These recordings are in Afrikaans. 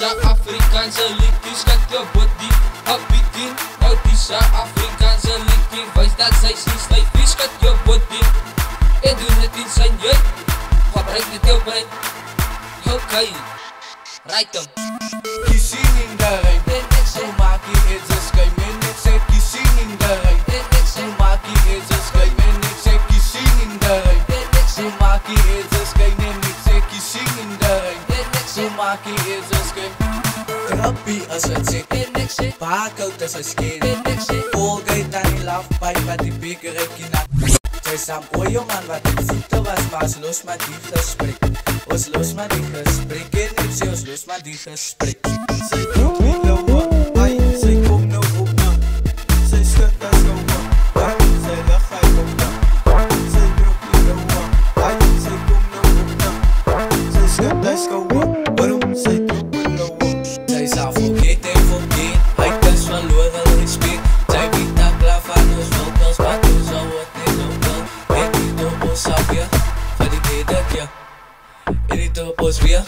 Afrikaanse liedjie, skat jou body op die 10. Nou die Afrikaanse liedjie wys dat sy sien slyfie, skat jou body en doen het in sy jeug. Gebruik dit jou brein. Okay, right hem. Kissing in the rain, Sumaki is a sky man, ik zeg kissing in the rain. Sumaki is a sky man, ik zeg kissing in the rain. Sumaki is a sky man, ik zeg kissing in the rain. Sumaki is a sky. Trappie as het zit, paak out as a skin. Colgate aan die lafpipe, wat die beker ek in na. Zij saam ojo man, wat die voete was, maar ons los maar die gesprek. Ons los maar die gesprek, en ik sê ons los maar die gesprek. Sy doet nie lauwe, ai, sy kom nou op na. Sy skit as gouwe, ai, sy lig hy op na. Sy doet nie lauwe, ai, sy kom nou op na. Sy skit as gouwe, waarom sy doet nie lauwe. Sy sal forget en forget, hy kans verloor al respect. Sy weet na klaar van ons vocals, maar ons sal wat nie local. Ek die topos af weer, vir die dedak ja. En die topos weer,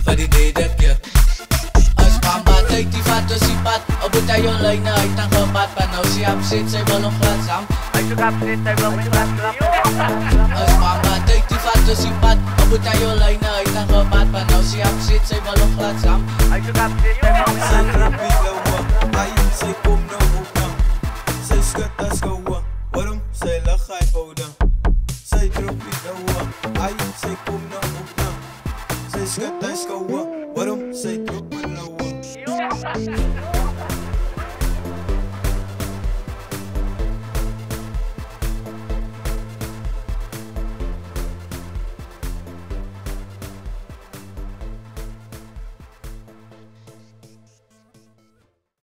vir die dedak ja. Pambatay die vat ons die pad, abot tayo lay na ay tang kapat. Panaw si Upset sa'y balong klatsam. Ay si Upset sa'y balong klatsam. As pambatay di vat ons die pad, abot tayo lay na ay tang kapat. Panaw si Upset sa'y balong klatsam. Ay si Upset sa'y balong klatsam. Sy droppie lawa, ay sy kom nou op na. Sy skit as gouwe, waarom sy lig hy bouda. Sy droppie lawa, ay sy kom nou op na. Sy skit as gouwe, waarom sy droppie lawa.